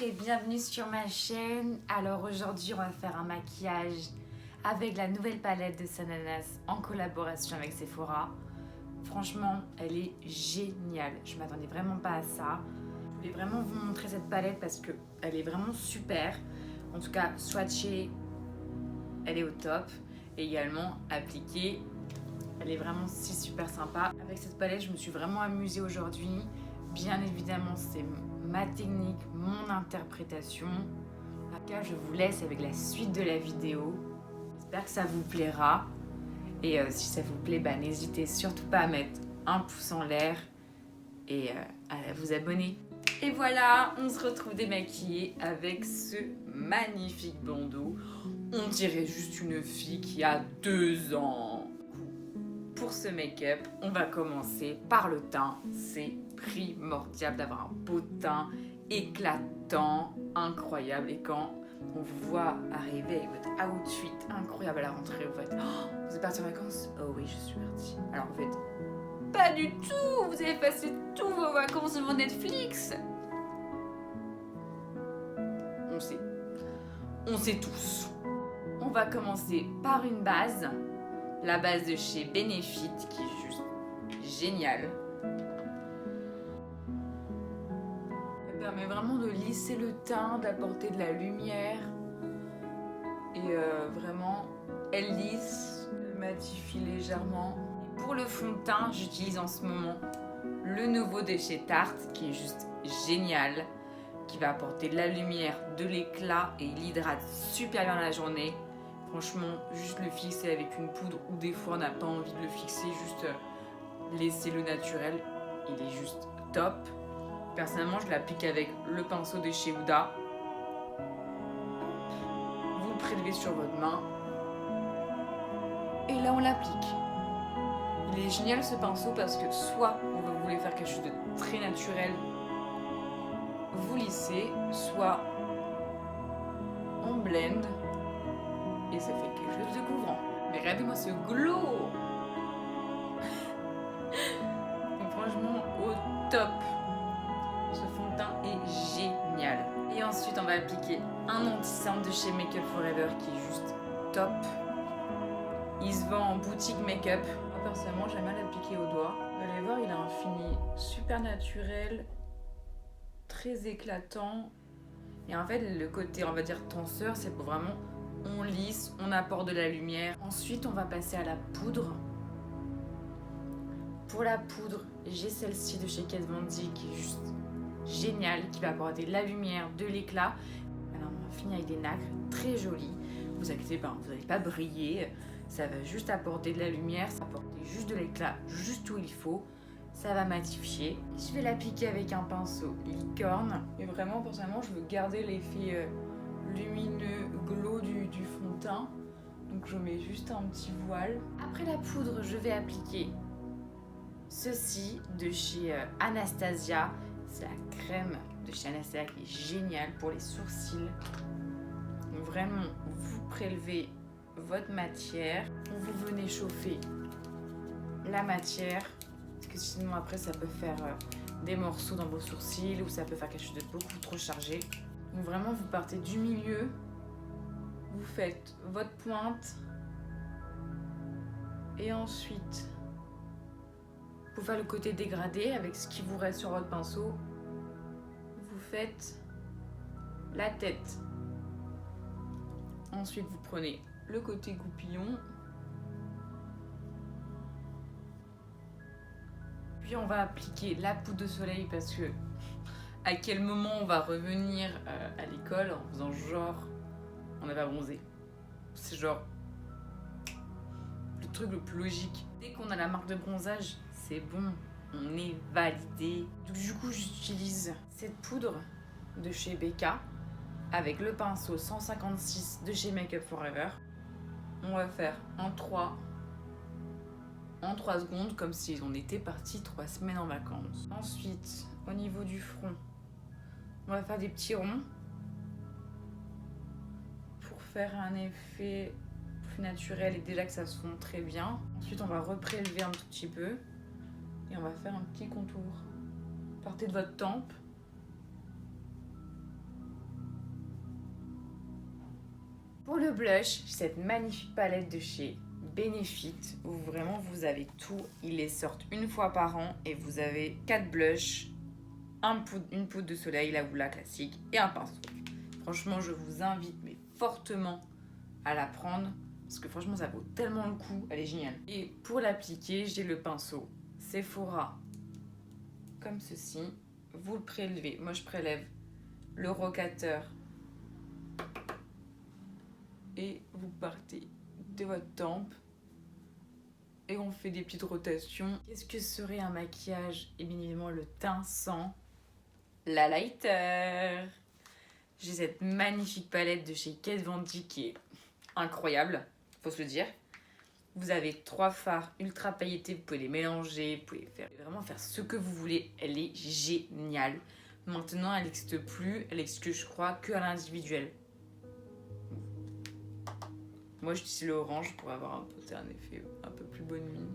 et bienvenue sur ma chaîne. Alors aujourd'hui on va faire un maquillage avec la nouvelle palette de Sananas en collaboration avec Sephora. Franchement elle est géniale, je m'attendais vraiment pas à ça. Je voulais vraiment vous montrer cette palette parce que elle est vraiment super. En tout cas swatchée, elle est au top. Et également appliquée, elle est vraiment super sympa. Avec cette palette je me suis vraiment amusée aujourd'hui. Bien évidemment c'est ma technique, mon interprétation. En tout cas, je vous laisse avec la suite de la vidéo. J'espère que ça vous plaira. Et si ça vous plaît, n'hésitez surtout pas à mettre un pouce en l'air et à vous abonner. Et voilà, on se retrouve démaquillée avec ce magnifique bandeau. On dirait juste une fille qui a 2 ans. Pour ce make-up, on va commencer par le teint. C'est primordial d'avoir un beau teint éclatant, incroyable. Et quand on vous voit arriver avec votre outfit incroyable à la rentrée, vous faites oh, vous êtes parti en vacances? Oh oui, je suis partie. Alors en fait, pas du tout. Vous avez passé tous vos vacances devant Netflix. On sait tous. On va commencer par une base. La base de chez Benefit qui est juste géniale. Elle permet vraiment de lisser le teint, d'apporter de la lumière. Et vraiment, elle lisse, elle matifie légèrement. Et pour le fond de teint, j'utilise en ce moment le nouveau de chez Tarte qui est juste génial. Qui va apporter de la lumière, de l'éclat et il hydrate super bien la journée. Franchement, juste le fixer avec une poudre ou des fois on n'a pas envie de le fixer, juste laisser le naturel, il est juste top. Personnellement, je l'applique avec le pinceau de chez Huda. Vous le prélevez sur votre main et là on l'applique. Il est génial ce pinceau parce que soit vous voulez faire quelque chose de très naturel, vous lissez, soit on blende. Et ça fait quelque chose de couvrant. Mais regardez-moi ce glow. Donc franchement, au top. Ce fond de teint est génial. Et ensuite, on va appliquer un anti-cerne de chez Make Up For Ever qui est juste top. Il se vend en boutique make-up. Moi, personnellement, j'aime bien l'appliquer au doigt. Vous allez voir, il a un fini super naturel, très éclatant. Et en fait, le côté, on va dire, tenseur, c'est pour vraiment... On lisse, on apporte de la lumière. Ensuite, on va passer à la poudre. Pour la poudre, j'ai celle-ci de chez Kat Von D qui est juste géniale, qui va apporter de la lumière, de l'éclat. Alors, on va finir avec des nacres très jolies. Vous inquiétez pas, vous n'allez pas briller. Ça va juste apporter de la lumière, ça va apporter juste de l'éclat, juste où il faut. Ça va matifier. Je vais l'appliquer avec un pinceau licorne. Et vraiment, personnellement, je veux garder l'effet... lumineux glow du fond de teint, donc je mets juste un petit voile. Après la poudre, je vais appliquer ceci de chez Anastasia. C'est la crème de chez Anastasia qui est géniale pour les sourcils. Donc vraiment, vous prélevez votre matière, vous venez chauffer la matière, parce que sinon après ça peut faire des morceaux dans vos sourcils ou ça peut faire quelque chose de beaucoup trop chargé. Donc vraiment, vous partez du milieu, vous faites votre pointe et ensuite, pour faire le côté dégradé avec ce qui vous reste sur votre pinceau, vous faites la tête. Ensuite, vous prenez le côté goupillon. Puis on va appliquer la poudre de soleil parce que à quel moment on va revenir à l'école en faisant genre on n'a pas bronzé. C'est genre le truc le plus logique. Dès qu'on a la marque de bronzage, c'est bon, on est validé. Donc, du coup, j'utilise cette poudre de chez Becca avec le pinceau 156 de chez Make Up For Ever. On va faire en 3 secondes comme si on était parti 3 semaines en vacances. Ensuite, au niveau du front, on va faire des petits ronds pour faire un effet plus naturel et déjà que ça se fond très bien. Ensuite, on va reprélever un tout petit peu et on va faire un petit contour. Partez de votre tempe Pour le blush, j'ai cette magnifique palette de chez Benefit où vraiment vous avez tout. Ils les sortent une fois par an et vous avez 4 blushs, une poudre de soleil, la Woola classique et un pinceau. Franchement, je vous invite mais fortement à la prendre parce que franchement, ça vaut tellement le coup. Elle est géniale. Et pour l'appliquer, j'ai le pinceau Sephora comme ceci. Vous le prélevez. Moi, je prélève le rocateur et vous partez de votre tempe et on fait des petites rotations. Qu'est-ce que serait un maquillage? Et bien évidemment le teint sans la lighter. J'ai cette magnifique palette de chez Kat Von D qui est incroyable, faut se le dire. Vous avez 3 fards ultra pailletés, vous pouvez les mélanger, vous pouvez vraiment faire ce que vous voulez. Elle est géniale. Maintenant, elle n'existe plus, elle existe, je crois, que à l'individuel. Moi, j'utilise l'orange pour avoir un effet un peu plus bonne mine.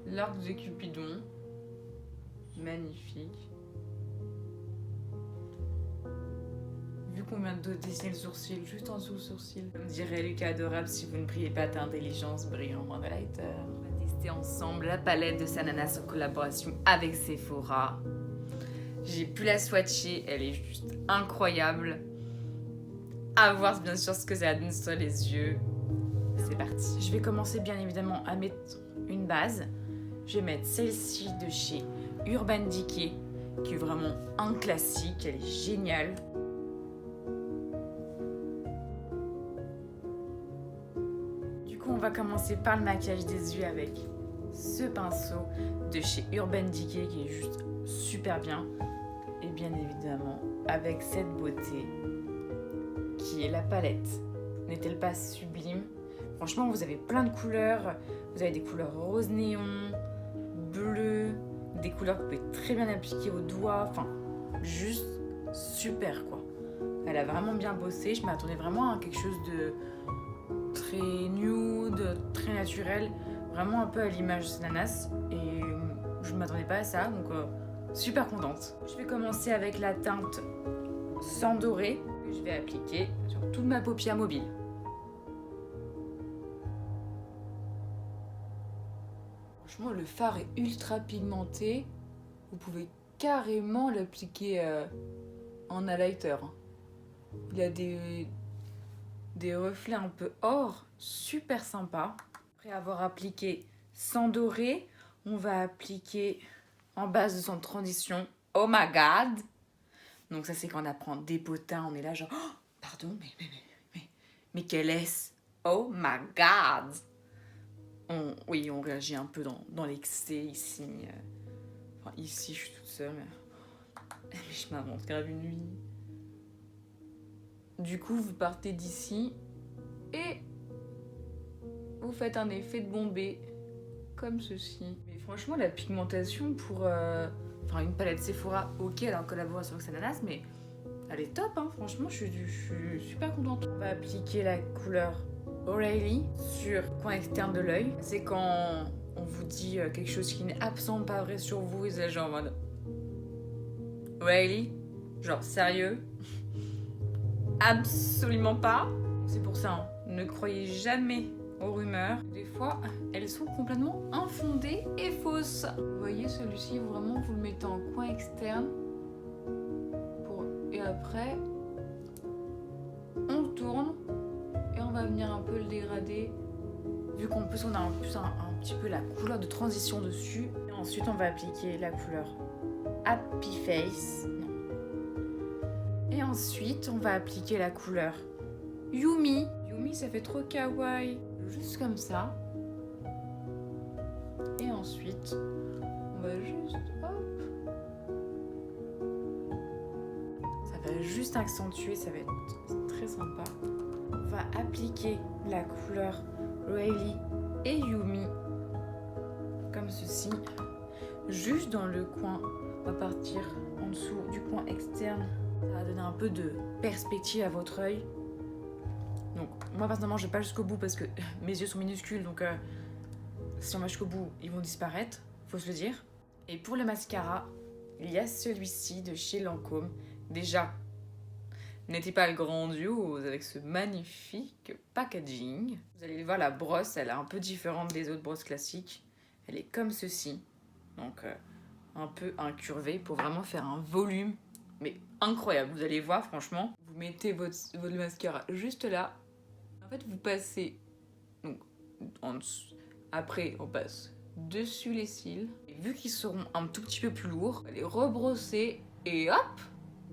L'arc de Cupidon, magnifique. Vu qu'on vient de dessiner le sourcil, juste en dessous le sourcil. Comme dirait Lucas Adorable, si vous ne priez pas d'intelligence, brillant en highlighter. On va tester ensemble la palette de Sananas en collaboration avec Sephora. J'ai pu la swatcher, elle est juste incroyable. À voir bien sûr ce que ça donne sur les yeux. C'est parti. Je vais commencer bien évidemment à mettre une base. Je vais mettre celle-ci de chez Urban Decay, qui est vraiment un classique, elle est géniale. Du coup, on va commencer par le maquillage des yeux avec ce pinceau de chez Urban Decay qui est juste super bien. Et bien évidemment, avec cette beauté qui est la palette. N'est-elle pas sublime? Franchement, vous avez plein de couleurs. Vous avez des couleurs rose néon, bleu, des couleurs que vous pouvez très bien appliquer aux doigts. Enfin, juste super quoi. Elle a vraiment bien bossé. Je m'attendais vraiment à quelque chose de très nude, très naturel. Vraiment un peu à l'image de Sananas. Et je ne m'attendais pas à ça, donc super contente. Je vais commencer avec la teinte Sang Doré que je vais appliquer sur toute ma paupière mobile. Franchement, le fard est ultra pigmenté. Vous pouvez carrément l'appliquer en highlighter. Il y a des reflets un peu or, super sympa. Après avoir appliqué Sang Doré, on va appliquer en base de son transition Oh My God. Donc ça c'est quand on apprend des potins, on est là genre oh, pardon, mais quel est-ce? Oh my God. Oui, on réagit un peu dans l'excès ici. Enfin ici je suis toute seule, mais je m'invente grave une nuit. Du coup vous partez d'ici et vous faites un effet de bombée comme ceci. Mais franchement la pigmentation pour une palette Sephora, ok, elle est en collaboration avec Sananas, mais elle est top, hein. Franchement, je suis super contente. On va appliquer la couleur O'Reilly sur le coin externe de l'œil. C'est quand on vous dit quelque chose qui n'est absolument pas vrai sur vous, et c'est genre en mode O'Reilly, genre sérieux? Absolument pas. C'est pour ça, hein. Ne croyez jamais aux rumeurs. Des fois, elles sont complètement infondées et fausses. Vous voyez, celui-ci, vraiment, vous le mettez en coin externe. Et après, on tourne et on va venir un peu le dégrader. Vu qu'en plus, on a un petit peu la couleur de transition dessus. Et ensuite, on va appliquer la couleur Happy Face. Non. Et ensuite, on va appliquer la couleur Yumi. Yumi, ça fait trop kawaii. Juste comme ça. Et ensuite, on va juste... Hop. Ça va juste accentuer, ça va être très sympa. On va appliquer la couleur O'Reilly et Yumi. Comme ceci. Juste dans le coin. On va partir en dessous du coin externe. Ça va donner un peu de perspective à votre œil. Donc moi personnellement je vais pas jusqu'au bout parce que mes yeux sont minuscules, donc si on va jusqu'au bout ils vont disparaître, faut se le dire. Et pour le mascara, il y a celui-ci de chez Lancôme. Déjà, n'était pas grandiose avec ce magnifique packaging. Vous allez voir, la brosse, elle est un peu différente des autres brosses classiques. Elle est comme ceci, donc un peu incurvée pour vraiment faire un volume, mais incroyable. Vous allez voir, franchement, vous mettez votre mascara juste là. En fait, vous passez, donc, en dessous. Après, on passe dessus les cils. Et vu qu'ils seront un tout petit peu plus lourds, vous allez rebrosser et hop,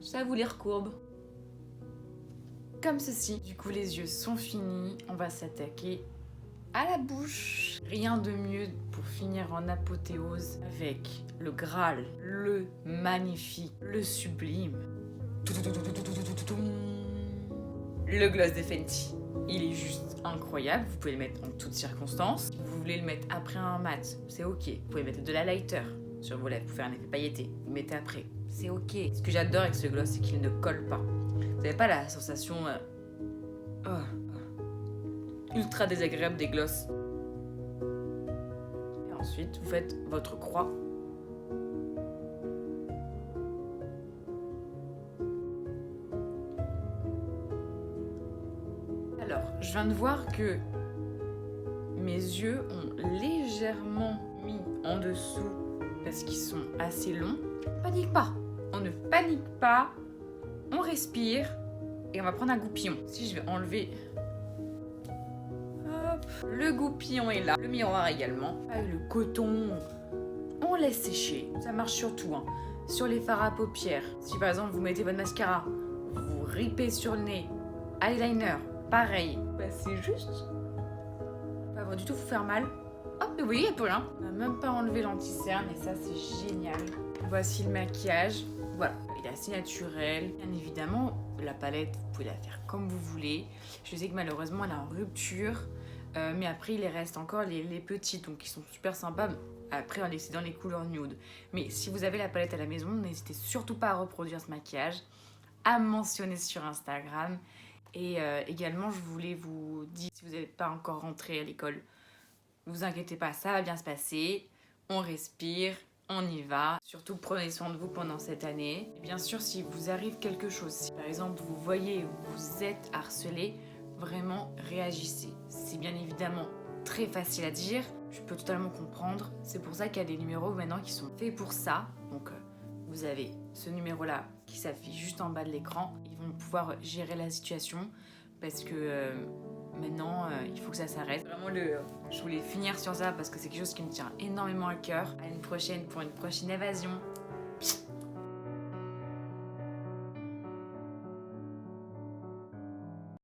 ça vous les recourbe. Comme ceci. Du coup, les yeux sont finis. On va s'attaquer à la bouche. Rien de mieux pour finir en apothéose avec le Graal, le magnifique, le sublime. Le gloss de Fenty. Il est juste incroyable. Vous pouvez le mettre en toutes circonstances. Si vous voulez le mettre après un mat, c'est ok. Vous pouvez mettre de la lighter sur vos lèvres pour faire un effet pailleté. Vous le mettez après, c'est ok. Ce que j'adore avec ce gloss, c'est qu'il ne colle pas. Vous n'avez pas la sensation ultra désagréable des gloss. Et ensuite, vous faites votre croix. Alors, je viens de voir que mes yeux ont légèrement mis en dessous parce qu'ils sont assez longs. Panique pas, on ne panique pas, on respire et on va prendre un goupillon. Si je vais enlever, hop, le goupillon est là, le miroir également. Avec le coton, on laisse sécher. Ça marche surtout sur les fards à paupières. Si par exemple vous mettez votre mascara, vous ripez sur le nez, eyeliner, pareil, c'est juste. Ça va du tout vous faire mal. Hop, et vous voyez, il n'y a plus rien. On n'a même pas enlevé l'anti-cerne et ça, c'est génial. Voici le maquillage. Voilà, il est assez naturel. Bien évidemment, la palette, vous pouvez la faire comme vous voulez. Je sais que malheureusement, elle est en rupture. Mais après, il les reste encore les petites, donc qui sont super sympas. Après, on laisse dans les couleurs nude. Mais si vous avez la palette à la maison, n'hésitez surtout pas à reproduire ce maquillage, à me mentionner sur Instagram. Et également, je voulais vous dire, si vous n'êtes pas encore rentré à l'école, ne vous inquiétez pas, ça va bien se passer. On respire, on y va. Surtout, prenez soin de vous pendant cette année. Et bien sûr, si vous arrive quelque chose, si par exemple vous voyez ou vous êtes harcelé, vraiment réagissez. C'est bien évidemment très facile à dire, je peux totalement comprendre. C'est pour ça qu'il y a des numéros maintenant qui sont faits pour ça. Donc, vous avez ce numéro-là qui s'affiche juste en bas de l'écran. Ils vont pouvoir gérer la situation parce que maintenant, il faut que ça s'arrête. Vraiment, je voulais finir sur ça parce que c'est quelque chose qui me tient énormément à cœur. À une prochaine pour une prochaine évasion.